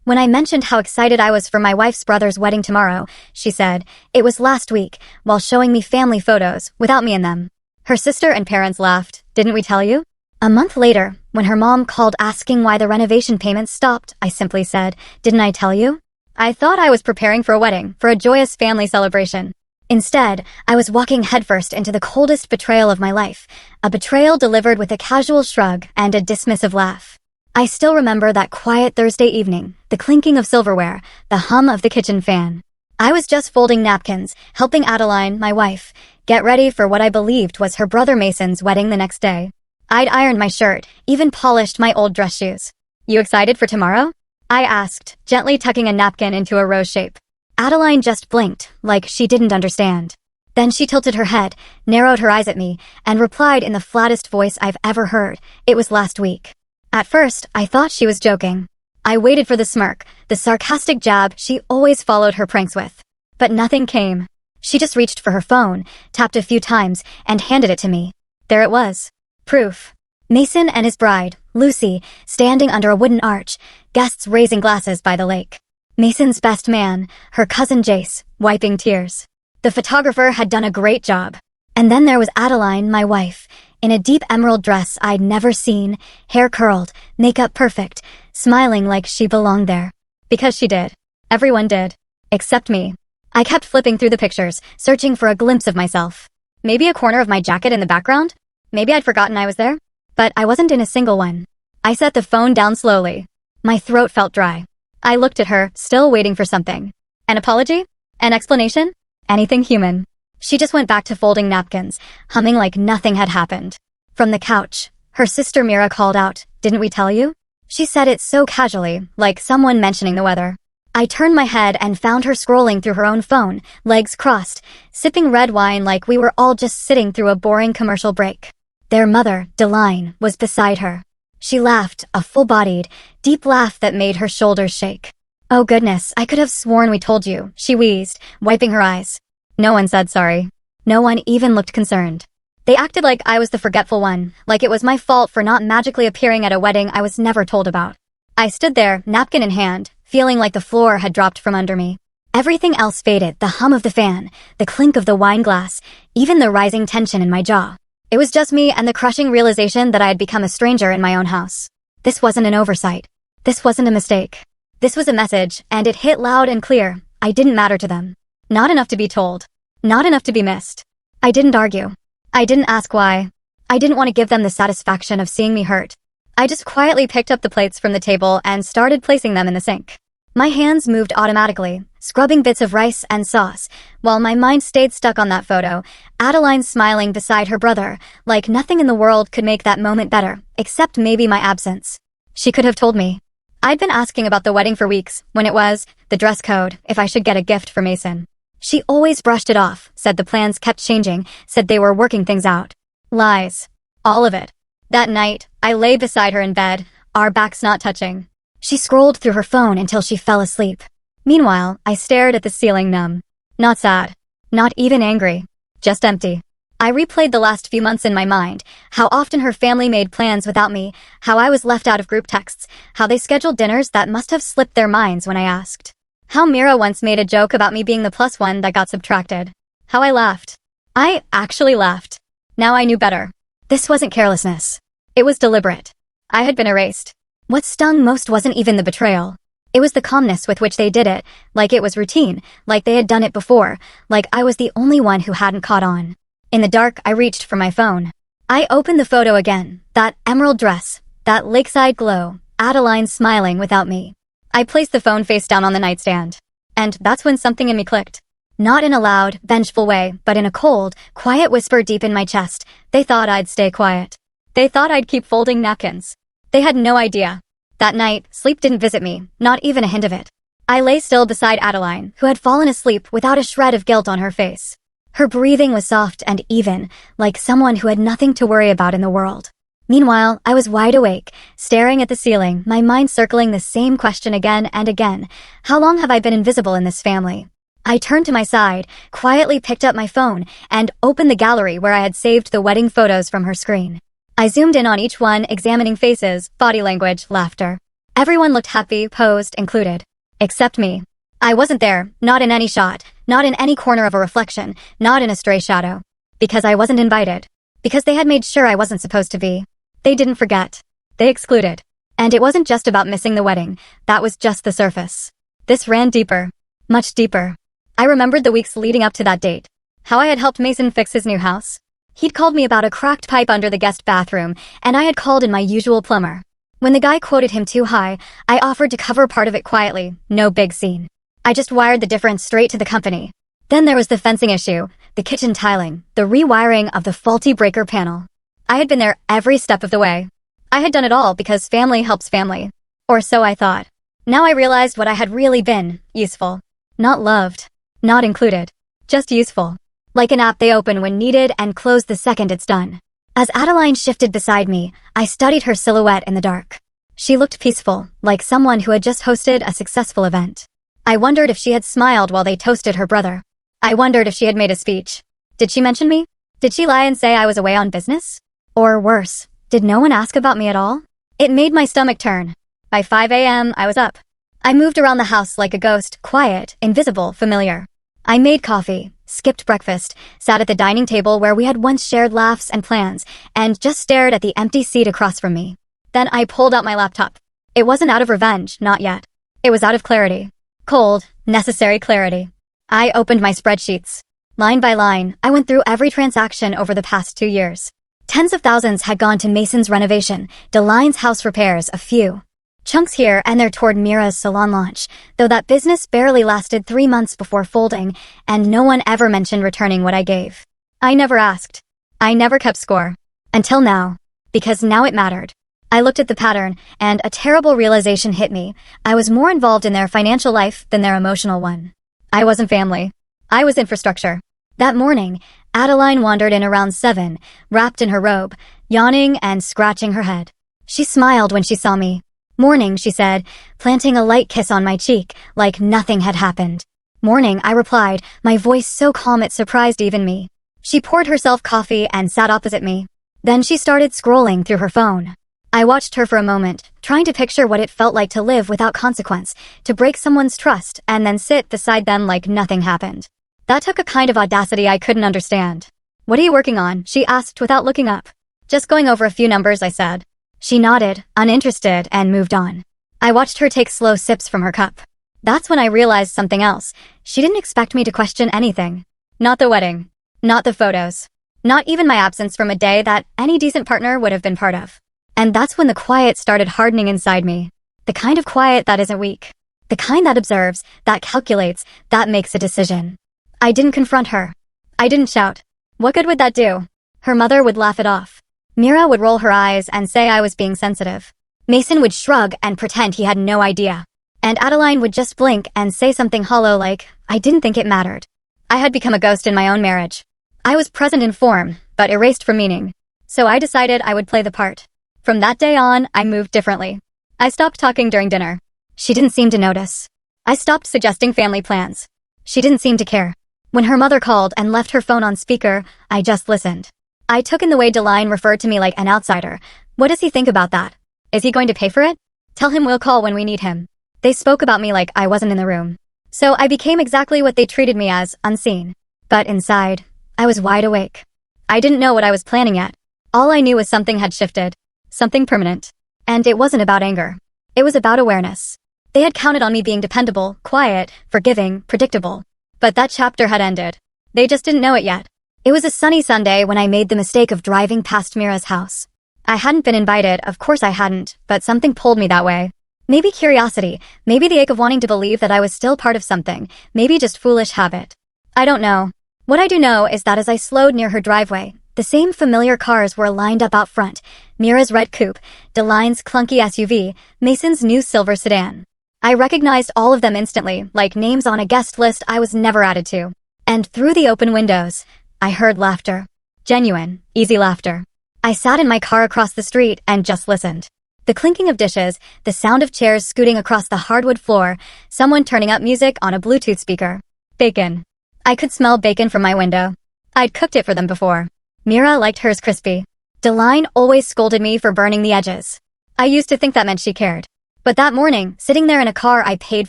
When I mentioned how excited I was for my wife's brother's wedding tomorrow, she said, "It was last week," while showing me family photos, without me in them. Her sister and parents laughed. "Didn't we tell you?" A month later, when her mom called asking why the renovation payments stopped, I simply said, "Didn't I tell you?" I thought I was preparing for a wedding, for a joyous family celebration. Instead, I was walking headfirst into the coldest betrayal of my life, a betrayal delivered with a casual shrug and a dismissive laugh. I still remember that quiet Thursday evening, the clinking of silverware, the hum of the kitchen fan. I was just folding napkins, helping Adeline, my wife, get ready for what I believed was her brother Mason's wedding the next day. I'd ironed my shirt, even polished my old dress shoes. "You excited for tomorrow?" I asked, gently tucking a napkin into a rose shape. Adeline just blinked, like she didn't understand. Then she tilted her head, narrowed her eyes at me, and replied in the flattest voice I've ever heard. "It was last week." At first, I thought she was joking. I waited for the smirk, the sarcastic jab she always followed her pranks with. But nothing came. She just reached for her phone, tapped a few times, and handed it to me. There it was. Proof. Mason and his bride, Lucy, standing under a wooden arch, guests raising glasses by the lake. Mason's best man, her cousin Jace, wiping tears. The photographer had done a great job. And then there was Adeline, my wife, in a deep emerald dress I'd never seen, hair curled, makeup perfect, smiling like she belonged there. Because she did. Everyone did. Except me. I kept flipping through the pictures, searching for a glimpse of myself. Maybe a corner of my jacket in the background? Maybe I'd forgotten I was there? But I wasn't in a single one. I set the phone down slowly. My throat felt dry. I looked at her, still waiting for something. An apology? An explanation? Anything human. She just went back to folding napkins, humming like nothing had happened. From the couch, her sister Mira called out, "Didn't we tell you?" She said it so casually, like someone mentioning the weather. I turned my head and found her scrolling through her own phone, legs crossed, sipping red wine like we were all just sitting through a boring commercial break. Their mother, Deline, was beside her. She laughed, a full-bodied, deep laugh that made her shoulders shake. "Oh goodness, I could have sworn we told you," she wheezed, wiping her eyes. No one said sorry. No one even looked concerned. They acted like I was the forgetful one, like it was my fault for not magically appearing at a wedding I was never told about. I stood there, napkin in hand, feeling like the floor had dropped from under me. Everything else faded, the hum of the fan, the clink of the wine glass, even the rising tension in my jaw. It was just me and the crushing realization that I had become a stranger in my own house. This wasn't an oversight. This wasn't a mistake. This was a message, and it hit loud and clear. I didn't matter to them. Not enough to be told. Not enough to be missed. I didn't argue. I didn't ask why. I didn't want to give them the satisfaction of seeing me hurt. I just quietly picked up the plates from the table and started placing them in the sink. My hands moved automatically, scrubbing bits of rice and sauce, while my mind stayed stuck on that photo, Adeline smiling beside her brother, like nothing in the world could make that moment better, except maybe my absence. She could have told me. I'd been asking about the wedding for weeks, when it was, the dress code, if I should get a gift for Mason. She always brushed it off, said the plans kept changing, said they were working things out. Lies. All of it. That night, I lay beside her in bed, our backs not touching. She scrolled through her phone until she fell asleep. Meanwhile, I stared at the ceiling numb. Not sad. Not even angry. Just empty. I replayed the last few months in my mind, how often her family made plans without me, how I was left out of group texts, how they scheduled dinners that must have slipped their minds when I asked. How Mira once made a joke about me being the plus one that got subtracted. How I laughed. I actually laughed. Now I knew better. This wasn't carelessness. It was deliberate. I had been erased. What stung most wasn't even the betrayal. It was the calmness with which they did it, like it was routine, like they had done it before, like I was the only one who hadn't caught on. In the dark, I reached for my phone. I opened the photo again, that emerald dress, that lakeside glow, Adeline smiling without me. I placed the phone face down on the nightstand. And that's when something in me clicked. Not in a loud, vengeful way, but in a cold, quiet whisper deep in my chest. They thought I'd stay quiet. They thought I'd keep folding napkins. They had no idea. That night, sleep didn't visit me, not even a hint of it. I lay still beside Adeline, who had fallen asleep without a shred of guilt on her face. Her breathing was soft and even, like someone who had nothing to worry about in the world. Meanwhile, I was wide awake, staring at the ceiling, my mind circling the same question again and again. How long have I been invisible in this family? I turned to my side, quietly picked up my phone, and opened the gallery where I had saved the wedding photos from her screen. I zoomed in on each one, examining faces, body language, laughter. Everyone looked happy, posed, included. Except me. I wasn't there, not in any shot, not in any corner of a reflection, not in a stray shadow. Because I wasn't invited. Because they had made sure I wasn't supposed to be. They didn't forget. They excluded. And it wasn't just about missing the wedding. That was just the surface. This ran deeper. Much deeper. I remembered the weeks leading up to that date. How I had helped Mason fix his new house. He'd called me about a cracked pipe under the guest bathroom, and I had called in my usual plumber. When the guy quoted him too high, I offered to cover part of it quietly. No big scene. I just wired the difference straight to the company. Then there was the fencing issue, the kitchen tiling, the rewiring of the faulty breaker panel. I had been there every step of the way. I had done it all because family helps family. Or so I thought. Now I realized what I had really been: useful. Not loved. Not included. Just useful. Like an app they open when needed and close the second it's done. As Adeline shifted beside me, I studied her silhouette in the dark. She looked peaceful, like someone who had just hosted a successful event. I wondered if she had smiled while they toasted her brother. I wondered if she had made a speech. Did she mention me? Did she lie and say I was away on business? Or worse, did no one ask about me at all? It made my stomach turn. By 5 a.m., I was up. I moved around the house like a ghost, quiet, invisible, familiar. I made coffee, skipped breakfast, sat at the dining table where we had once shared laughs and plans, and just stared at the empty seat across from me. Then I pulled out my laptop. It wasn't out of revenge, not yet. It was out of clarity. Cold, necessary clarity. I opened my spreadsheets. Line by line, I went through every transaction over the past 2 years. Tens of thousands had gone to Mason's renovation, Deline's house repairs, a few. Chunks here and there toward Mira's salon launch, though that business barely lasted 3 months before folding, and no one ever mentioned returning what I gave. I never asked. I never kept score. Until now. Because now it mattered. I looked at the pattern, and a terrible realization hit me. I was more involved in their financial life than their emotional one. I wasn't family. I was infrastructure. That morning, Adeline wandered in around 7, wrapped in her robe, yawning and scratching her head. She smiled when she saw me. Morning, she said, planting a light kiss on my cheek, like nothing had happened. Morning, I replied, my voice so calm it surprised even me. She poured herself coffee and sat opposite me. Then she started scrolling through her phone. I watched her for a moment, trying to picture what it felt like to live without consequence, to break someone's trust and then sit beside them like nothing happened. That took a kind of audacity I couldn't understand. What are you working on? She asked without looking up. Just going over a few numbers, I said. She nodded, uninterested, and moved on. I watched her take slow sips from her cup. That's when I realized something else. She didn't expect me to question anything. Not the wedding. Not the photos. Not even my absence from a day that any decent partner would have been part of. And that's when the quiet started hardening inside me. The kind of quiet that isn't weak. The kind that observes, that calculates, that makes a decision. I didn't confront her. I didn't shout. What good would that do? Her mother would laugh it off. Mira would roll her eyes and say I was being sensitive. Mason would shrug and pretend he had no idea. And Adeline would just blink and say something hollow like, I didn't think it mattered. I had become a ghost in my own marriage. I was present in form, but erased from meaning. So I decided I would play the part. From that day on, I moved differently. I stopped talking during dinner. She didn't seem to notice. I stopped suggesting family plans. She didn't seem to care. When her mother called and left her phone on speaker, I just listened. I took in the way Deline referred to me like an outsider. What does he think about that? Is he going to pay for it? Tell him we'll call when we need him. They spoke about me like I wasn't in the room. So I became exactly what they treated me as, unseen. But inside, I was wide awake. I didn't know what I was planning yet. All I knew was something had shifted. Something permanent. And it wasn't about anger. It was about awareness. They had counted on me being dependable, quiet, forgiving, predictable. But that chapter had ended. They just didn't know it yet. It was a sunny Sunday when I made the mistake of driving past Mira's house. I hadn't been invited, of course I hadn't, but something pulled me that way. Maybe curiosity, maybe the ache of wanting to believe that I was still part of something, maybe just foolish habit. I don't know. What I do know is that as I slowed near her driveway, the same familiar cars were lined up out front. Mira's red coupe, Deline's clunky SUV, Mason's new silver sedan. I recognized all of them instantly, like names on a guest list I was never added to. And through the open windows, I heard laughter. Genuine, easy laughter. I sat in my car across the street and just listened. The clinking of dishes, the sound of chairs scooting across the hardwood floor, someone turning up music on a Bluetooth speaker. Bacon. I could smell bacon from my window. I'd cooked it for them before. Mira liked hers crispy. Deline always scolded me for burning the edges. I used to think that meant she cared. But that morning, sitting there in a car I paid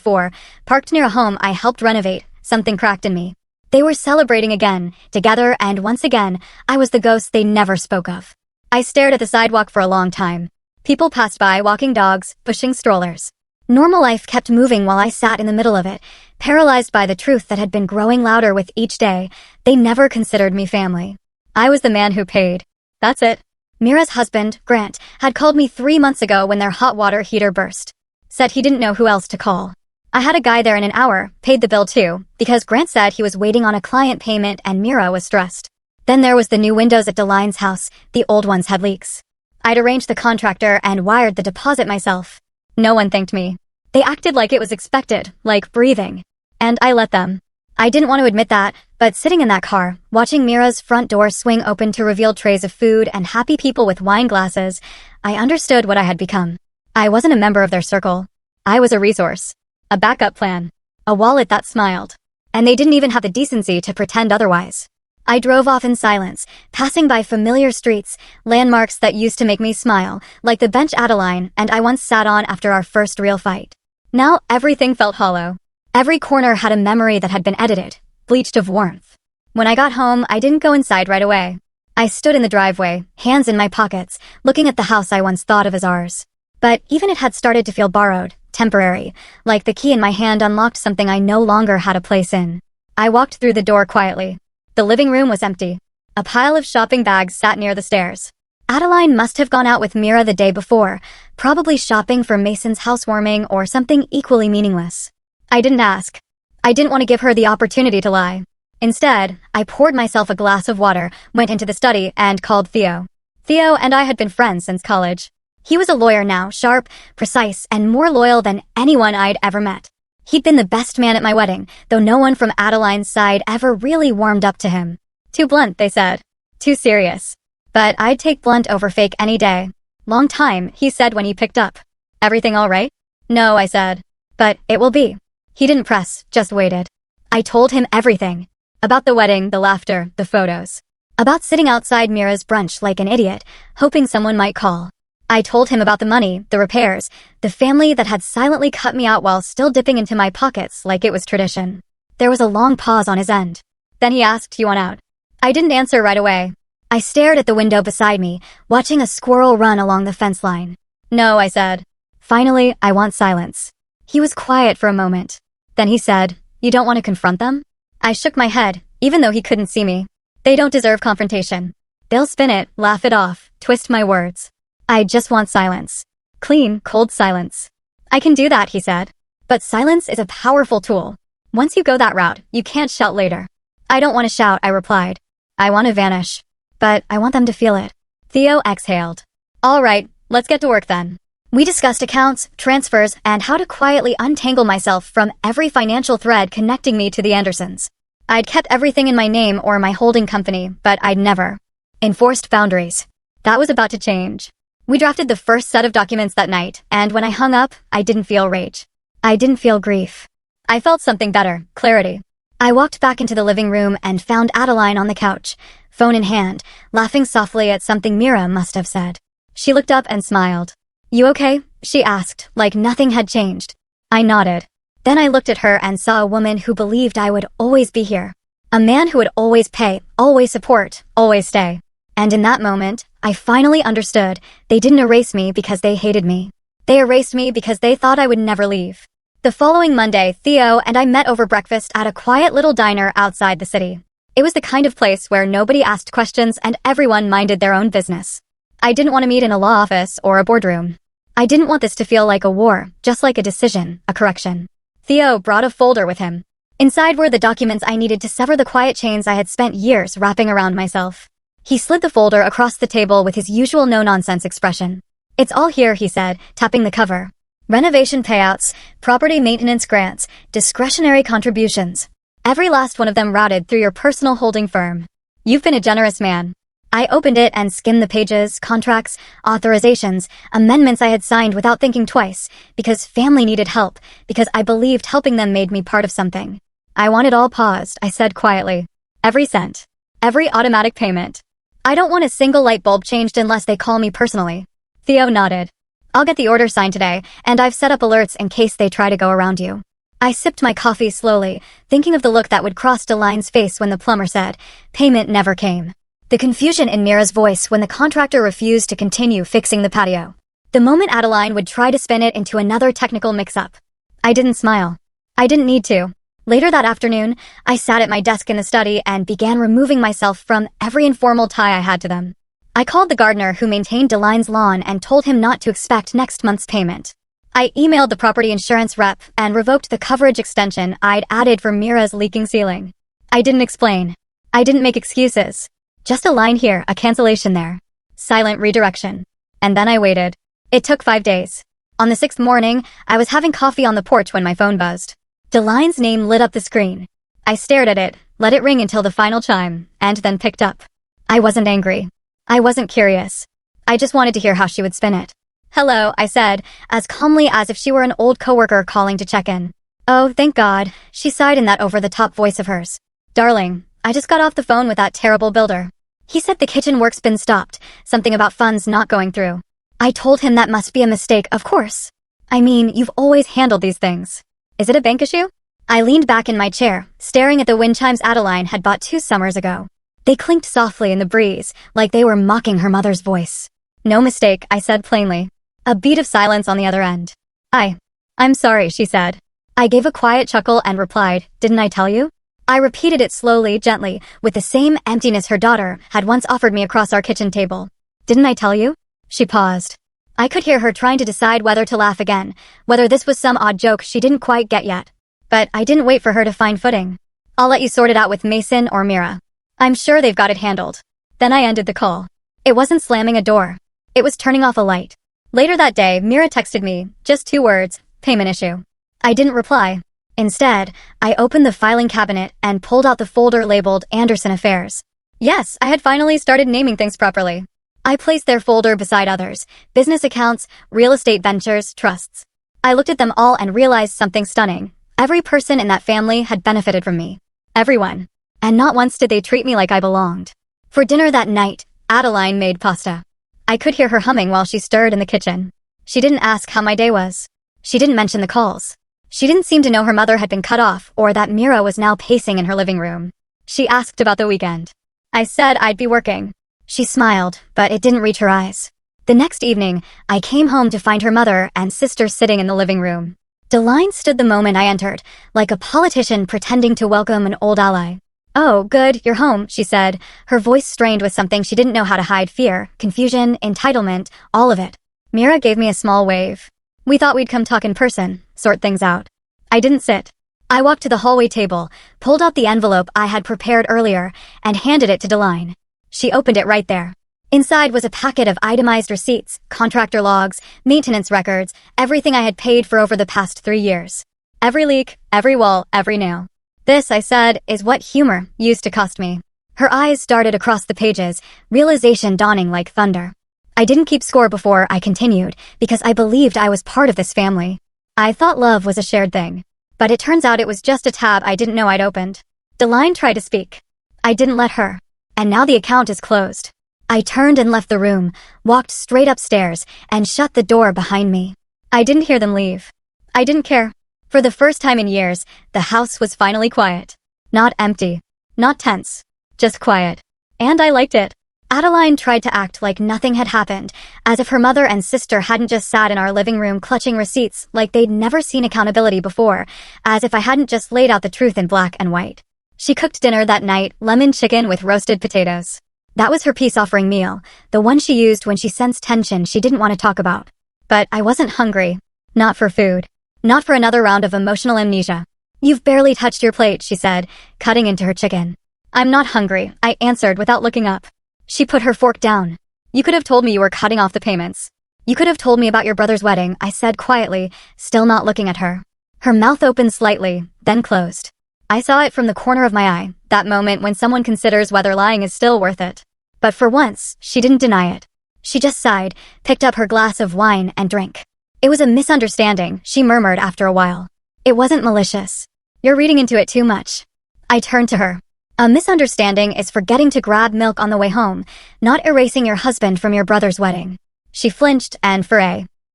for, parked near a home I helped renovate, something cracked in me. They were celebrating again, together, and once again, I was the ghost they never spoke of. I stared at the sidewalk for a long time. People passed by, walking dogs, pushing strollers. Normal life kept moving while I sat in the middle of it, paralyzed by the truth that had been growing louder with each day. They never considered me family. I was the man who paid. That's it. Mira's husband, Grant, had called me 3 months ago when their hot water heater burst. Said he didn't know who else to call. I had a guy there in an hour, paid the bill too, because Grant said he was waiting on a client payment and Mira was stressed. Then there was the new windows at Deline's house. The old ones had leaks. I'd arranged the contractor and wired the deposit myself. No one thanked me. They acted like it was expected, like breathing. And I let them. I didn't want to admit that, but sitting in that car, watching Mira's front door swing open to reveal trays of food and happy people with wine glasses, I understood what I had become. I wasn't a member of their circle. I was a resource. A backup plan. A wallet that smiled. And they didn't even have the decency to pretend otherwise. I drove off in silence, passing by familiar streets, landmarks that used to make me smile, like the bench Adeline and I once sat on after our first real fight. Now everything felt hollow. Every corner had a memory that had been edited, bleached of warmth. When I got home, I didn't go inside right away. I stood in the driveway, hands in my pockets, looking at the house I once thought of as ours. But even it had started to feel borrowed, temporary, like the key in my hand unlocked something I no longer had a place in. I walked through the door quietly. The living room was empty. A pile of shopping bags sat near the stairs. Adeline must have gone out with Mira the day before, probably shopping for Mason's housewarming or something equally meaningless. I didn't ask. I didn't want to give her the opportunity to lie. Instead, I poured myself a glass of water, went into the study, and called Theo. Theo and I had been friends since college. He was a lawyer now, sharp, precise, and more loyal than anyone I'd ever met. He'd been the best man at my wedding, though no one from Adeline's side ever really warmed up to him. Too blunt, they said. Too serious. But I'd take blunt over fake any day. Long time, he said when he picked up. Everything all right? No, I said. But it will be. He didn't press, just waited. I told him everything. About the wedding, the laughter, the photos. About sitting outside Mira's brunch like an idiot, hoping someone might call. I told him about the money, the repairs, the family that had silently cut me out while still dipping into my pockets like it was tradition. There was a long pause on his end. Then he asked, "You want out?" I didn't answer right away. I stared at the window beside me, watching a squirrel run along the fence line. No, I said. Finally, I want silence. He was quiet for a moment. Then he said, "You don't want to confront them?" I shook my head, even though he couldn't see me. They don't deserve confrontation. They'll spin it, laugh it off, twist my words. I just want silence. Clean, cold silence. I can do that, he said. But silence is a powerful tool. Once you go that route, you can't shout later. I don't want to shout, I replied. I want to vanish. But I want them to feel it. Theo exhaled. All right, let's get to work then. We discussed accounts, transfers, and how to quietly untangle myself from every financial thread connecting me to the Andersons. I'd kept everything in my name or my holding company, but I'd never enforced boundaries. That was about to change. We drafted the first set of documents that night, and when I hung up, I didn't feel rage. I didn't feel grief. I felt something better, clarity. I walked back into the living room and found Adeline on the couch, phone in hand, laughing softly at something Mira must have said. She looked up and smiled. You okay? She asked, like nothing had changed. I nodded. Then I looked at her and saw a woman who believed I would always be here. A man who would always pay, always support, always stay. And in that moment, I finally understood they didn't erase me because they hated me. They erased me because they thought I would never leave. The following Monday, Theo and I met over breakfast at a quiet little diner outside the city. It was the kind of place where nobody asked questions and everyone minded their own business. I didn't want to meet in a law office or a boardroom. I didn't want this to feel like a war, just like a decision, a correction. Theo brought a folder with him. Inside were the documents I needed to sever the quiet chains I had spent years wrapping around myself. He slid the folder across the table with his usual no-nonsense expression. It's all here, he said, tapping the cover. Renovation payouts, property maintenance grants, discretionary contributions. Every last one of them routed through your personal holding firm. You've been a generous man. I opened it and skimmed the pages, contracts, authorizations, amendments I had signed without thinking twice, because family needed help, because I believed helping them made me part of something. I want it all paused, I said quietly. Every cent. Every automatic payment. I don't want a single light bulb changed unless they call me personally. Theo nodded. I'll get the order signed today, and I've set up alerts in case they try to go around you. I sipped my coffee slowly, thinking of the look that would cross Delaine's face when the plumber said, payment never came. The confusion in Mira's voice when the contractor refused to continue fixing the patio. The moment Adeline would try to spin it into another technical mix-up. I didn't smile. I didn't need to. Later that afternoon, I sat at my desk in the study and began removing myself from every informal tie I had to them. I called the gardener who maintained Delaine's lawn and told him not to expect next month's payment. I emailed the property insurance rep and revoked the coverage extension I'd added for Mira's leaking ceiling. I didn't explain. I didn't make excuses. Just a line here, a cancellation there. Silent redirection. And then I waited. It took 5 days. On the 6th morning, I was having coffee on the porch when my phone buzzed. Delaine's name lit up the screen. I stared at it, let it ring until the final chime, and then picked up. I wasn't angry. I wasn't curious. I just wanted to hear how she would spin it. Hello, I said, as calmly as if she were an old coworker calling to check in. Oh, thank God, she sighed in that over-the-top voice of hers. Darling, I just got off the phone with that terrible builder. He said the kitchen work's been stopped, something about funds not going through. I told him that must be a mistake, of course. I mean, you've always handled these things. Is it a bank issue? I leaned back in my chair, staring at the wind chimes Adeline had bought 2 summers ago. They clinked softly in the breeze, like they were mocking her mother's voice. No mistake, I said plainly. A beat of silence on the other end. I'm sorry, she said. I gave a quiet chuckle and replied, didn't I tell you? I repeated it slowly, gently, with the same emptiness her daughter had once offered me across our kitchen table. Didn't I tell you? She paused. I could hear her trying to decide whether to laugh again, whether this was some odd joke she didn't quite get yet. But I didn't wait for her to find footing. I'll let you sort it out with Mason or Mira. I'm sure they've got it handled. Then I ended the call. It wasn't slamming a door. It was turning off a light. Later that day, Mira texted me, just 2 words, payment issue. I didn't reply. Instead, I opened the filing cabinet and pulled out the folder labeled Anderson Affairs. Yes, I had finally started naming things properly. I placed their folder beside others, business accounts, real estate ventures, trusts. I looked at them all and realized something stunning. Every person in that family had benefited from me. Everyone. And not once did they treat me like I belonged. For dinner that night, Adeline made pasta. I could hear her humming while she stirred in the kitchen. She didn't ask how my day was. She didn't mention the calls. She didn't seem to know her mother had been cut off or that Mira was now pacing in her living room. She asked about the weekend. I said I'd be working. She smiled, but it didn't reach her eyes. The next evening, I came home to find her mother and sister sitting in the living room. Delaine stood the moment I entered, like a politician pretending to welcome an old ally. Oh, good, you're home, she said, her voice strained with something she didn't know how to hide: fear, confusion, entitlement, all of it. Mira gave me a small wave. We thought we'd come talk in person, sort things out. I didn't sit. I walked to the hallway table, pulled out the envelope I had prepared earlier, and handed it to Delaine. She opened it right there. Inside was a packet of itemized receipts, contractor logs, maintenance records, everything I had paid for over the past 3 years. Every leak, every wall, every nail. This, I said, is what humor used to cost me. Her eyes darted across the pages, realization dawning like thunder. I didn't keep score before I continued, because I believed I was part of this family. I thought love was a shared thing. But it turns out it was just a tab I didn't know I'd opened. Delaine tried to speak. I didn't let her. And now the account is closed. I turned and left the room, walked straight upstairs, and shut the door behind me. I didn't hear them leave. I didn't care. For the first time in years, the house was finally quiet. Not empty. Not tense. Just quiet. And I liked it. Adeline tried to act like nothing had happened, as if her mother and sister hadn't just sat in our living room clutching receipts like they'd never seen accountability before, as if I hadn't just laid out the truth in black and white. She cooked dinner that night, lemon chicken with roasted potatoes. That was her peace-offering meal, the one she used when she sensed tension she didn't want to talk about. But I wasn't hungry. Not for food. Not for another round of emotional amnesia. You've barely touched your plate, she said, cutting into her chicken. I'm not hungry, I answered without looking up. She put her fork down. You could have told me you were cutting off the payments. You could have told me about your brother's wedding, I said quietly, still not looking at her. Her mouth opened slightly, then closed. I saw it from the corner of my eye, that moment when someone considers whether lying is still worth it. But for once, she didn't deny it. She just sighed, picked up her glass of wine, and drank. It was a misunderstanding, she murmured after a while. It wasn't malicious. You're reading into it too much. I turned to her. A misunderstanding is forgetting to grab milk on the way home, not erasing your husband from your brother's wedding. She flinched and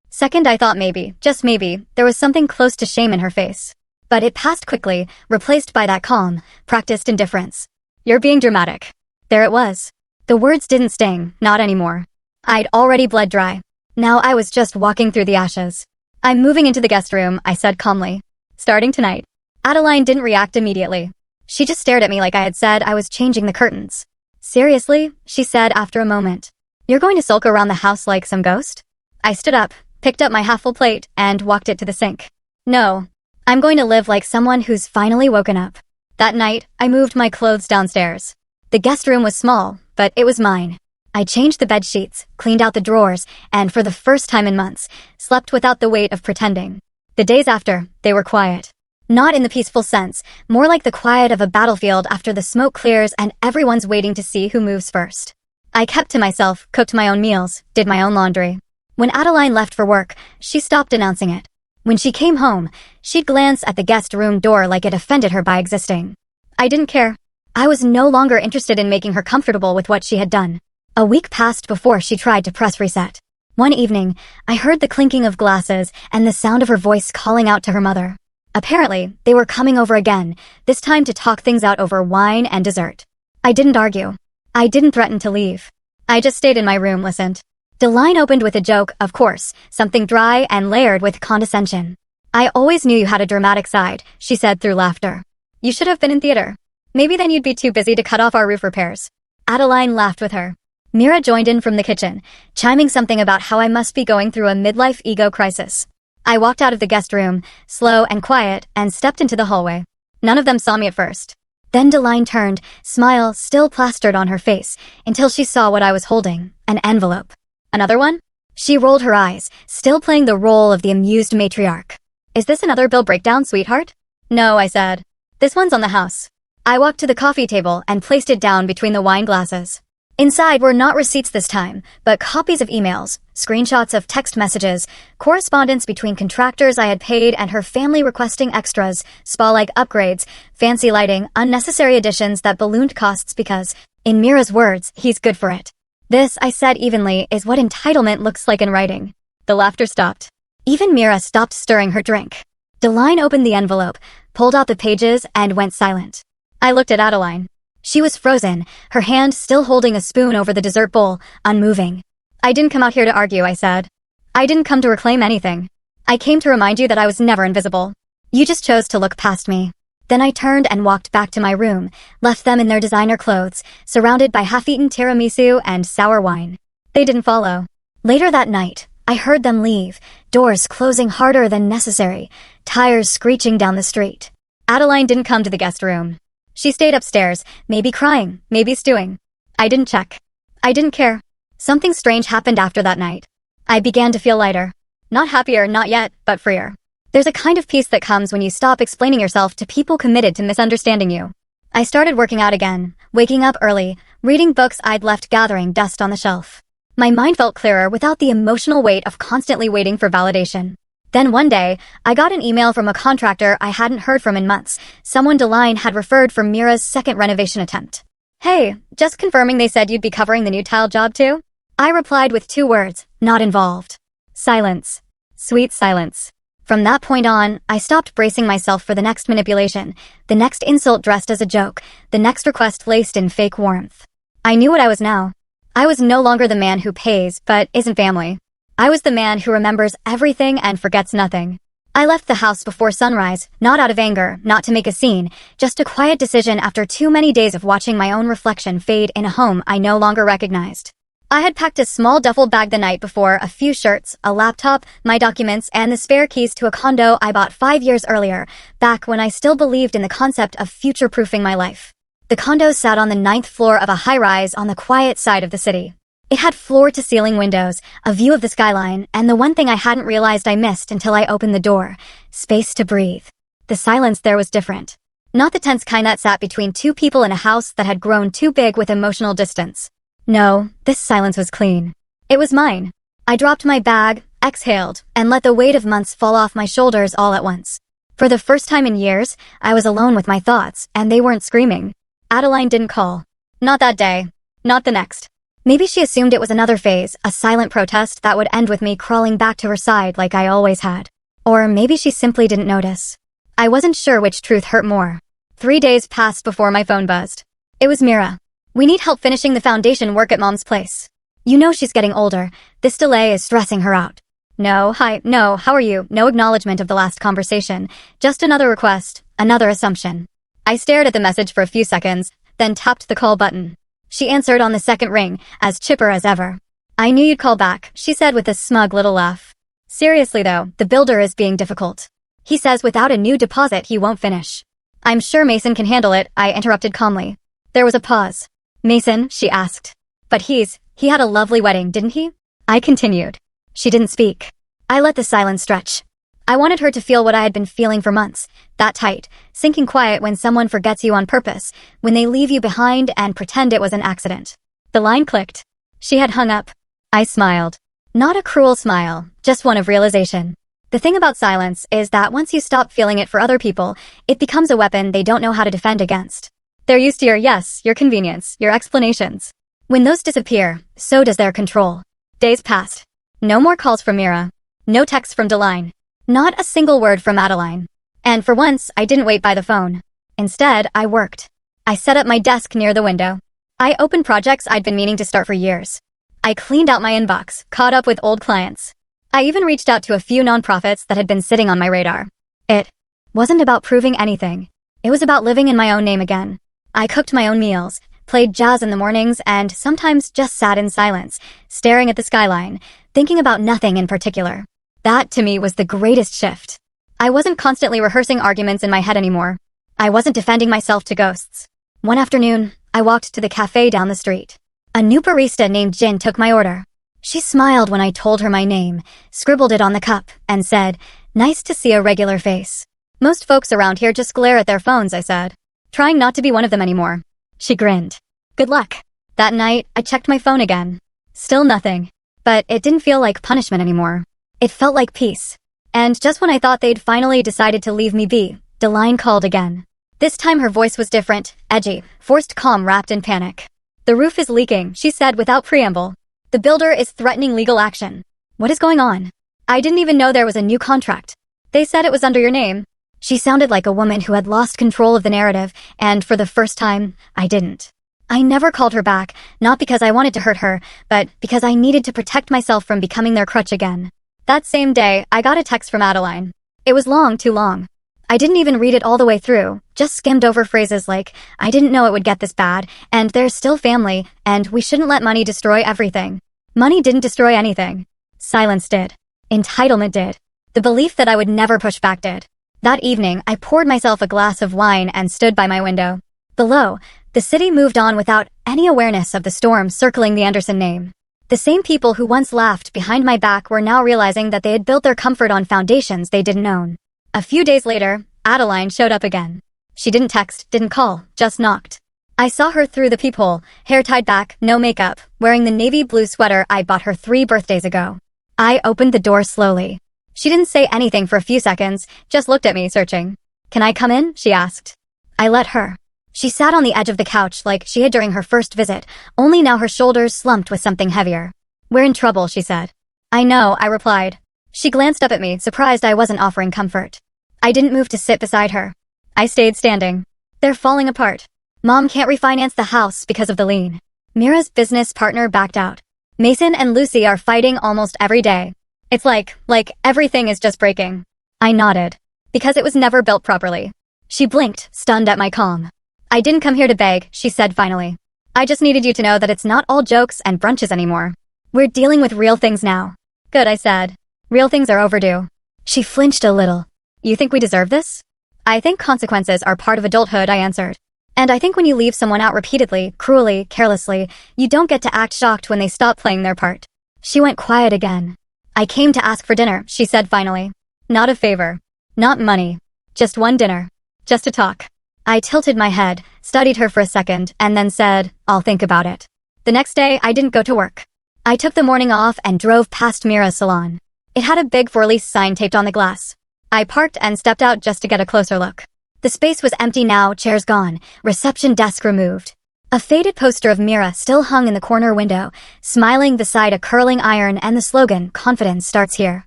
Second, I thought maybe, just maybe, there was something close to shame in her face. But it passed quickly, replaced by that calm, practiced indifference. You're being dramatic. There it was. The words didn't sting, not anymore. I'd already bled dry. Now I was just walking through the ashes. I'm moving into the guest room, I said calmly. Starting tonight. Adeline didn't react immediately. She just stared at me like I had said I was changing the curtains. Seriously? She said after a moment. You're going to sulk around the house like some ghost? I stood up, picked up my half-full plate, and walked it to the sink. No. I'm going to live like someone who's finally woken up. That night, I moved my clothes downstairs. The guest room was small, but it was mine. I changed the bed sheets, cleaned out the drawers, and for the first time in months, slept without the weight of pretending. The days after, they were quiet. Not in the peaceful sense, more like the quiet of a battlefield after the smoke clears and everyone's waiting to see who moves first. I kept to myself, cooked my own meals, did my own laundry. When Adeline left for work, she stopped announcing it. When she came home, she'd glance at the guest room door like it offended her by existing. I didn't care. I was no longer interested in making her comfortable with what she had done. A week passed before she tried to press reset. One evening, I heard the clinking of glasses and the sound of her voice calling out to her mother. Apparently, they were coming over again, this time to talk things out over wine and dessert. I didn't argue. I didn't threaten to leave. I just stayed in my room, listened. The line opened with a joke, of course, something dry and layered with condescension. I always knew you had a dramatic side, she said through laughter. You should have been in theater. Maybe then you'd be too busy to cut off our roof repairs. Adeline laughed with her. Mira joined in from the kitchen, chiming something about how I must be going through a midlife ego crisis. I walked out of the guest room, slow and quiet, and stepped into the hallway. None of them saw me at first. Then Deline turned, smile still plastered on her face, until she saw what I was holding, an envelope. Another one? She rolled her eyes, still playing the role of the amused matriarch. Is this another bill breakdown, sweetheart? No, I said. This one's on the house. I walked to the coffee table and placed it down between the wine glasses. Inside were not receipts this time, but copies of emails, screenshots of text messages, correspondence between contractors I had paid and her family requesting extras, spa-like upgrades, fancy lighting, unnecessary additions that ballooned costs because, in Mira's words, he's good for it. This, I said evenly, is what entitlement looks like in writing. The laughter stopped. Even Mira stopped stirring her drink. Deline opened the envelope, pulled out the pages, and went silent. I looked at Adeline. She was frozen, her hand still holding a spoon over the dessert bowl, unmoving. I didn't come out here to argue, I said. I didn't come to reclaim anything. I came to remind you that I was never invisible. You just chose to look past me. Then I turned and walked back to my room, left them in their designer clothes, surrounded by half-eaten tiramisu and sour wine. They didn't follow. Later that night, I heard them leave, doors closing harder than necessary, tires screeching down the street. Adeline didn't come to the guest room. She stayed upstairs, maybe crying, maybe stewing. I didn't check. I didn't care. Something strange happened after that night. I began to feel lighter. Not happier, not yet, but freer. There's a kind of peace that comes when you stop explaining yourself to people committed to misunderstanding you. I started working out again, waking up early, reading books I'd left gathering dust on the shelf. My mind felt clearer without the emotional weight of constantly waiting for validation. Then one day, I got an email from a contractor I hadn't heard from in months, someone Deline had referred for Mira's second renovation attempt. Hey, just confirming they said you'd be covering the new tile job too? I replied with 2 words, not involved. Silence. Sweet silence. From that point on, I stopped bracing myself for the next manipulation, the next insult dressed as a joke, the next request laced in fake warmth. I knew what I was now. I was no longer the man who pays, but isn't family. I was the man who remembers everything and forgets nothing. I left the house before sunrise, not out of anger, not to make a scene, just a quiet decision after too many days of watching my own reflection fade in a home I no longer recognized. I had packed a small duffel bag the night before, a few shirts, a laptop, my documents, and the spare keys to a condo I bought 5 years earlier, back when I still believed in the concept of future-proofing my life. The condo sat on the 9th floor of a high-rise on the quiet side of the city. It had floor-to-ceiling windows, a view of the skyline, and the one thing I hadn't realized I missed until I opened the door, space to breathe. The silence there was different. Not the tense kind that sat between 2 people in a house that had grown too big with emotional distance. No, this silence was clean. It was mine. I dropped my bag, exhaled, and let the weight of months fall off my shoulders all at once. For the first time in years, I was alone with my thoughts, and they weren't screaming. Adeline didn't call. Not that day. Not the next. Maybe she assumed it was another phase, a silent protest that would end with me crawling back to her side like I always had. Or maybe she simply didn't notice. I wasn't sure which truth hurt more. 3 days passed before my phone buzzed. It was Mira. We need help finishing the foundation work at Mom's place. You know she's getting older. This delay is stressing her out. No, hi, no, how are you? No acknowledgement of the last conversation. Just another request, another assumption. I stared at the message for a few seconds, then tapped the call button. She answered on the second ring, as chipper as ever. I knew you'd call back, she said with a smug little laugh. Seriously though, the builder is being difficult. He says without a new deposit he won't finish. I'm sure Mason can handle it, I interrupted calmly. There was a pause. Mason, she asked. But he had a lovely wedding, didn't he? I continued. She didn't speak. I let the silence stretch. I wanted her to feel what I had been feeling for months, that tight, sinking quiet when someone forgets you on purpose, when they leave you behind and pretend it was an accident. The line clicked. She had hung up. I smiled. Not a cruel smile, just one of realization. The thing about silence is that once you stop feeling it for other people, it becomes a weapon they don't know how to defend against. They're used to your yes, your convenience, your explanations. When those disappear, so does their control. Days passed. No more calls from Mira. No texts from Deline. Not a single word from Adeline. And for once, I didn't wait by the phone. Instead, I worked. I set up my desk near the window. I opened projects I'd been meaning to start for years. I cleaned out my inbox, caught up with old clients. I even reached out to a few nonprofits that had been sitting on my radar. It wasn't about proving anything. It was about living in my own name again. I cooked my own meals, played jazz in the mornings, and sometimes just sat in silence, staring at the skyline, thinking about nothing in particular. That, to me, was the greatest shift. I wasn't constantly rehearsing arguments in my head anymore. I wasn't defending myself to ghosts. One afternoon, I walked to the cafe down the street. A new barista named Jin took my order. She smiled when I told her my name, scribbled it on the cup, and said, "Nice to see a regular face." Most folks around here just glare at their phones, I said, trying not to be one of them anymore. She grinned. Good luck. That night, I checked my phone again. Still nothing. But it didn't feel like punishment anymore. It felt like peace. And just when I thought they'd finally decided to leave me be, Deline called again. This time her voice was different, edgy, forced calm wrapped in panic. The roof is leaking, she said without preamble. The builder is threatening legal action. What is going on? I didn't even know there was a new contract. They said it was under your name. She sounded like a woman who had lost control of the narrative, and for the first time, I didn't. I never called her back, not because I wanted to hurt her, but because I needed to protect myself from becoming their crutch again. That same day, I got a text from Adeline. It was long, too long. I didn't even read it all the way through, just skimmed over phrases like, I didn't know it would get this bad, and there's still family, and we shouldn't let money destroy everything. Money didn't destroy anything. Silence did. Entitlement did. The belief that I would never push back did. That evening, I poured myself a glass of wine and stood by my window. Below, the city moved on without any awareness of the storm circling the Anderson name. The same people who once laughed behind my back were now realizing that they had built their comfort on foundations they didn't own. A few days later, Adeline showed up again. She didn't text, didn't call, just knocked. I saw her through the peephole, hair tied back, no makeup, wearing the navy blue sweater I bought her 3 birthdays ago. I opened the door slowly. She didn't say anything for a few seconds, just looked at me, searching. Can I come in? She asked. I let her. She sat on the edge of the couch like she had during her first visit, only now her shoulders slumped with something heavier. We're in trouble, she said. I know, I replied. She glanced up at me, surprised I wasn't offering comfort. I didn't move to sit beside her. I stayed standing. They're falling apart. Mom can't refinance the house because of the lien. Mira's business partner backed out. Mason and Lucy are fighting almost every day. It's like everything is just breaking. I nodded. Because it was never built properly. She blinked, stunned at my calm. I didn't come here to beg, she said finally. I just needed you to know that it's not all jokes and brunches anymore. We're dealing with real things now. Good, I said. Real things are overdue. She flinched a little. You think we deserve this? I think consequences are part of adulthood, I answered. And I think when you leave someone out repeatedly, cruelly, carelessly, you don't get to act shocked when they stop playing their part. She went quiet again. I came to ask for dinner, she said finally. Not a favor. Not money. Just one dinner. Just to talk. I tilted my head, studied her for a second, and then said, I'll think about it. The next day, I didn't go to work. I took the morning off and drove past Mira's salon. It had a big for lease sign taped on the glass. I parked and stepped out just to get a closer look. The space was empty now, chairs gone, reception desk removed. A faded poster of Mira still hung in the corner window, smiling beside a curling iron and the slogan, "Confidence starts here."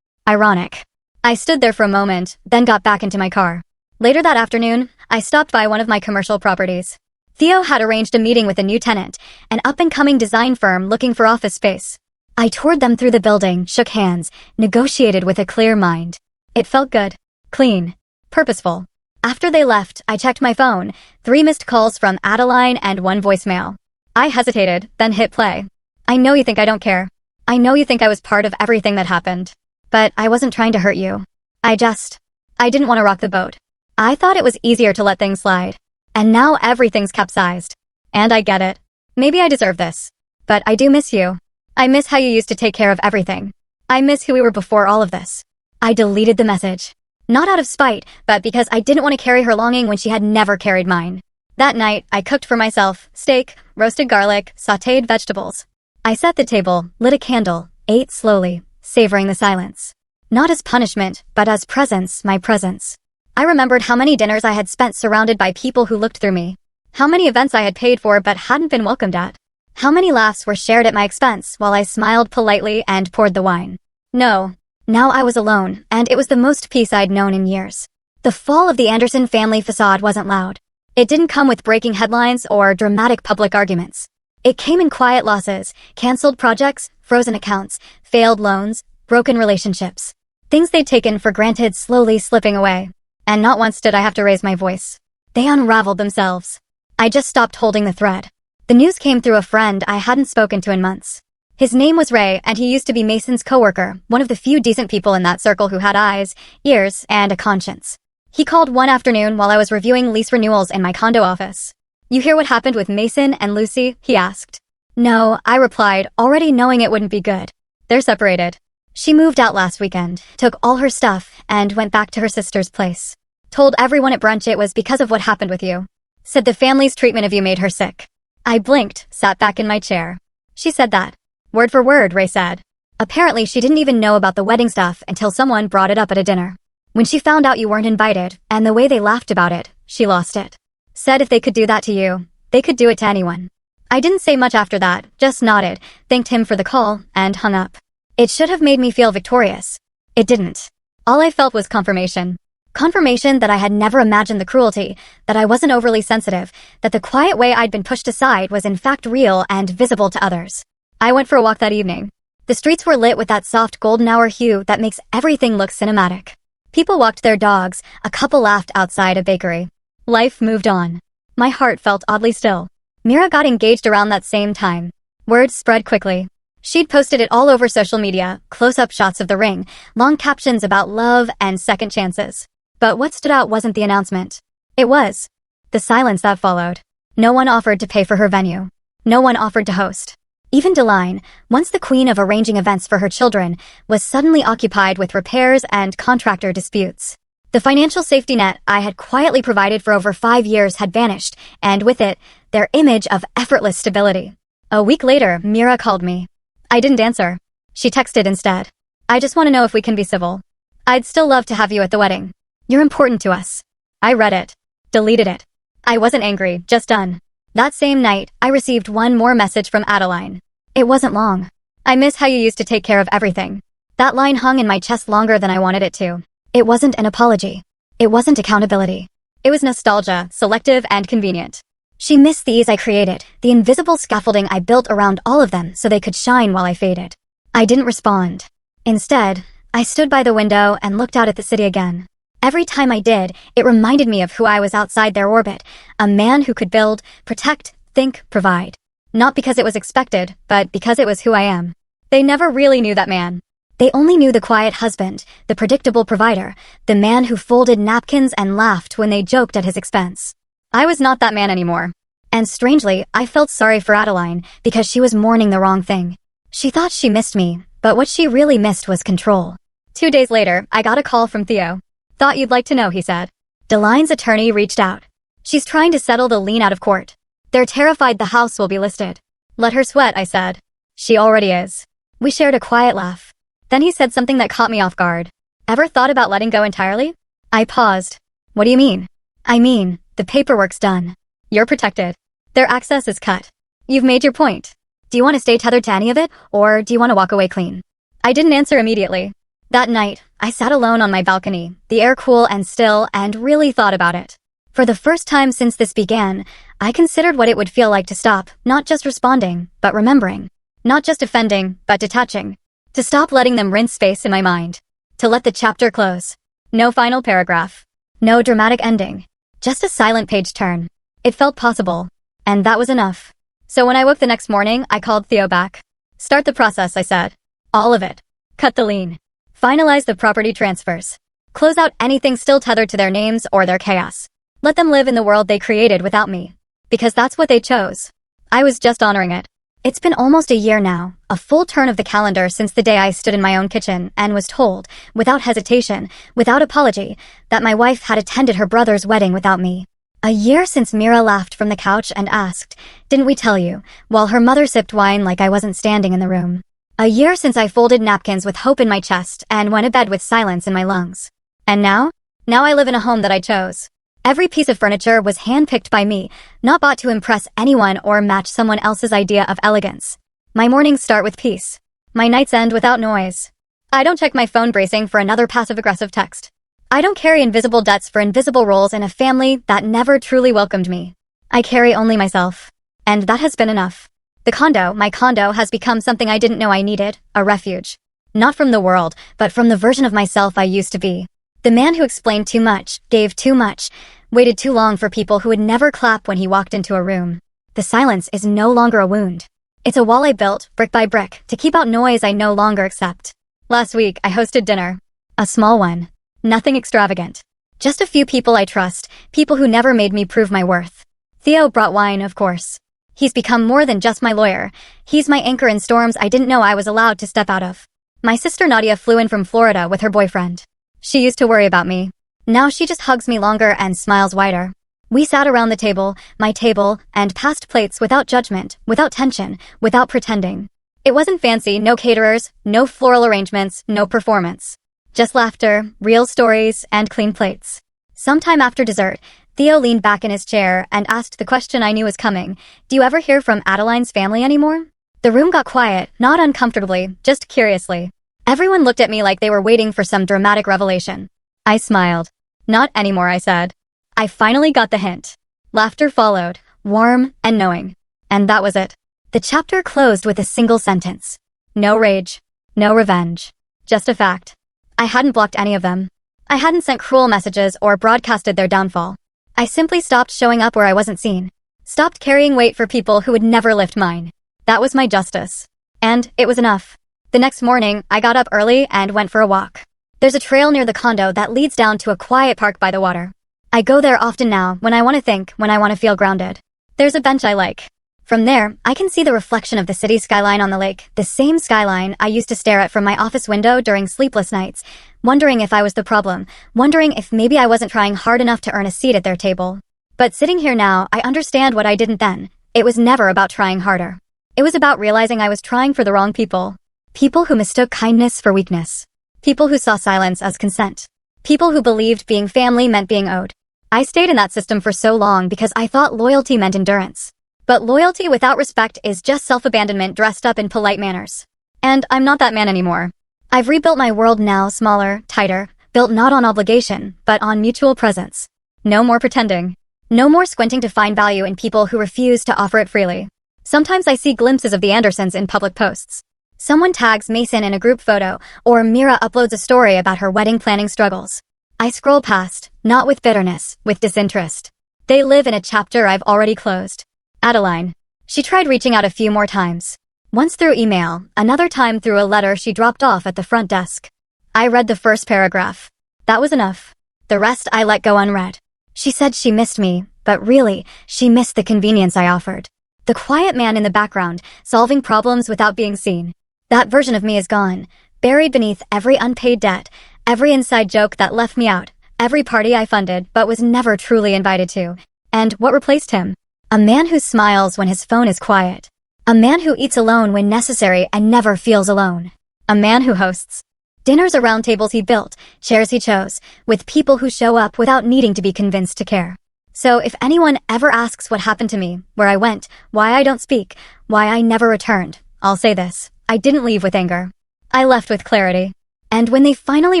Ironic. I stood there for a moment, then got back into my car. Later that afternoon, I stopped by one of my commercial properties. Theo had arranged a meeting with a new tenant, an up-and-coming design firm looking for office space. I toured them through the building, shook hands, negotiated with a clear mind. It felt good, clean, purposeful. After they left, I checked my phone, 3 missed calls from Adeline and 1 voicemail. I hesitated, then hit play. I know you think I don't care. I know you think I was part of everything that happened. But I wasn't trying to hurt you. I didn't want to rock the boat. I thought it was easier to let things slide. And now everything's capsized. And I get it. Maybe I deserve this. But I do miss you. I miss how you used to take care of everything. I miss who we were before all of this. I deleted the message. Not out of spite, but because I didn't want to carry her longing when she had never carried mine. That night, I cooked for myself, steak, roasted garlic, sautéed vegetables. I set the table, lit a candle, ate slowly, savoring the silence. Not as punishment, but as presence, my presence. I remembered how many dinners I had spent surrounded by people who looked through me. How many events I had paid for but hadn't been welcomed at. How many laughs were shared at my expense while I smiled politely and poured the wine. No. Now I was alone, and it was the most peace I'd known in years. The fall of the Anderson family facade wasn't loud. It didn't come with breaking headlines or dramatic public arguments. It came in quiet losses, canceled projects, frozen accounts, failed loans, broken relationships. Things they'd taken for granted slowly slipping away. And not once did I have to raise my voice. They unraveled themselves. I just stopped holding the thread. The news came through a friend I hadn't spoken to in months. His name was Ray, and he used to be Mason's coworker, one of the few decent people in that circle who had eyes, ears, and a conscience. He called one afternoon while I was reviewing lease renewals in my condo office. "You hear what happened with Mason and Lucy?" he asked. "No," I replied, already knowing it wouldn't be good. "They're separated. She moved out last weekend, took all her stuff, and went back to her sister's place. Told everyone at brunch it was because of what happened with you. Said the family's treatment of you made her sick." I blinked, sat back in my chair. "She said that." "Word for word," Ray said. "Apparently she didn't even know about the wedding stuff until someone brought it up at a dinner. When she found out you weren't invited, and the way they laughed about it, she lost it. Said if they could do that to you, they could do it to anyone." I didn't say much after that, just nodded, thanked him for the call, and hung up. It should have made me feel victorious. It didn't. All I felt was confirmation. Confirmation that I had never imagined the cruelty, that I wasn't overly sensitive, that the quiet way I'd been pushed aside was in fact real and visible to others. I went for a walk that evening. The streets were lit with that soft golden hour hue that makes everything look cinematic. People walked their dogs, a couple laughed outside a bakery. Life moved on. My heart felt oddly still. Mira got engaged around that same time. Word spread quickly. She'd posted it all over social media, close-up shots of the ring, long captions about love and second chances. But what stood out wasn't the announcement. It was the silence that followed. No one offered to pay for her venue. No one offered to host. Even Deline, once the queen of arranging events for her children, was suddenly occupied with repairs and contractor disputes. The financial safety net I had quietly provided for over 5 years had vanished, and with it, their image of effortless stability. A week later, Mira called me. I didn't answer. She texted instead. "I just want to know if we can be civil. I'd still love to have you at the wedding. You're important to us." I read it. Deleted it. I wasn't angry, just done. That same night, I received one more message from Adeline. It wasn't long. "I miss how you used to take care of everything." That line hung in my chest longer than I wanted it to. It wasn't an apology. It wasn't accountability. It was nostalgia, selective and convenient. She missed the ease I created, the invisible scaffolding I built around all of them so they could shine while I faded. I didn't respond. Instead, I stood by the window and looked out at the city again. Every time I did, it reminded me of who I was outside their orbit, a man who could build, protect, think, provide. Not because it was expected, but because it was who I am. They never really knew that man. They only knew the quiet husband, the predictable provider, the man who folded napkins and laughed when they joked at his expense. I was not that man anymore. And strangely, I felt sorry for Adeline because she was mourning the wrong thing. She thought she missed me, but what she really missed was control. 2 days later, I got a call from Theo. "Thought you'd like to know," he said. Deline's attorney reached out. "She's trying to settle the lien out of court. They're terrified the house will be listed." "Let her sweat," I said. "She already is." We shared a quiet laugh. Then he said something that caught me off guard. "Ever thought about letting go entirely?" I paused. "What do you mean?" "I mean, the paperwork's done. You're protected. Their access is cut. You've made your point. Do you want to stay tethered to any of it, or do you want to walk away clean? I didn't answer immediately. That night, I sat alone on my balcony, the air cool and still, and really thought about it. For the first time since this began, I considered what it would feel like to stop, not just responding, but remembering. Not just offending, but detaching. To stop letting them rinse space in my mind. To let the chapter close. No final paragraph. No dramatic ending. Just a silent page turn. It felt possible. And that was enough. So when I woke the next morning, I called Theo back. Start the process, I said. All of it. Cut the lien. Finalize the property transfers. Close out anything still tethered to their names or their chaos. Let them live in the world they created without me. Because that's what they chose. I was just honoring it. It's been almost a year now, a full turn of the calendar since the day I stood in my own kitchen and was told, without hesitation, without apology, that my wife had attended her brother's wedding without me. A year since Mira laughed from the couch and asked, "Didn't we tell you?" while her mother sipped wine like I wasn't standing in the room. A year since I folded napkins with hope in my chest and went to bed with silence in my lungs. And now? Now I live in a home that I chose. Every piece of furniture was handpicked by me, not bought to impress anyone or match someone else's idea of elegance. My mornings start with peace. My nights end without noise. I don't check my phone bracing for another passive-aggressive text. I don't carry invisible debts for invisible roles in a family that never truly welcomed me. I carry only myself. And that has been enough. My condo has become something I didn't know I needed, a refuge. Not from the world, but from the version of myself I used to be. The man who explained too much, gave too much, waited too long for people who would never clap when he walked into a room. The silence is no longer a wound. It's a wall I built, brick by brick, to keep out noise I no longer accept. Last week, I hosted dinner. A small one. Nothing extravagant. Just a few people I trust, people who never made me prove my worth. Theo brought wine, of course. He's become more than just my lawyer. He's my anchor in storms I didn't know I was allowed to step out of. My sister Nadia flew in from Florida with her boyfriend. She used to worry about me. Now she just hugs me longer and smiles wider. We sat around the table, my table, and passed plates without judgment, without tension, without pretending. It wasn't fancy, no caterers, no floral arrangements, no performance. Just laughter, real stories, and clean plates. Sometime after dessert, Theo leaned back in his chair and asked the question I knew was coming. Do you ever hear from Adeline's family anymore? The room got quiet, not uncomfortably, just curiously. Everyone looked at me like they were waiting for some dramatic revelation. I smiled. Not anymore, I said. I finally got the hint. Laughter followed, warm and knowing. And that was it. The chapter closed with a single sentence. No rage. No revenge. Just a fact. I hadn't blocked any of them. I hadn't sent cruel messages or broadcasted their downfall. I simply stopped showing up where I wasn't seen. Stopped carrying weight for people who would never lift mine. That was my justice. And it was enough. The next morning, I got up early and went for a walk. There's a trail near the condo that leads down to a quiet park by the water. I go there often now when I want to think, when I want to feel grounded. There's a bench I like. From there, I can see the reflection of the city skyline on the lake, the same skyline I used to stare at from my office window during sleepless nights, wondering if I was the problem, wondering if maybe I wasn't trying hard enough to earn a seat at their table. But sitting here now, I understand what I didn't then. It was never about trying harder. It was about realizing I was trying for the wrong people. People who mistook kindness for weakness. People who saw silence as consent. People who believed being family meant being owed. I stayed in that system for so long because I thought loyalty meant endurance. But loyalty without respect is just self-abandonment dressed up in polite manners. And I'm not that man anymore. I've rebuilt my world now, smaller, tighter, built not on obligation, but on mutual presence. No more pretending. No more squinting to find value in people who refuse to offer it freely. Sometimes I see glimpses of the Andersons in public posts. Someone tags Mason in a group photo, or Mira uploads a story about her wedding planning struggles. I scroll past, not with bitterness, with disinterest. They live in a chapter I've already closed. Adeline. She tried reaching out a few more times. Once through email, another time through a letter she dropped off at the front desk. I read the first paragraph. That was enough. The rest I let go unread. She said she missed me, but really, she missed the convenience I offered. The quiet man in the background, solving problems without being seen. That version of me is gone, buried beneath every unpaid debt, every inside joke that left me out, every party I funded but was never truly invited to. And what replaced him? A man who smiles when his phone is quiet. A man who eats alone when necessary and never feels alone. A man who hosts dinners around tables he built, chairs he chose, with people who show up without needing to be convinced to care. So if anyone ever asks what happened to me, where I went, why I don't speak, why I never returned, I'll say this: I didn't leave with anger. I left with clarity. And when they finally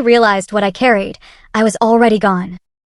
realized what I carried, I was already gone.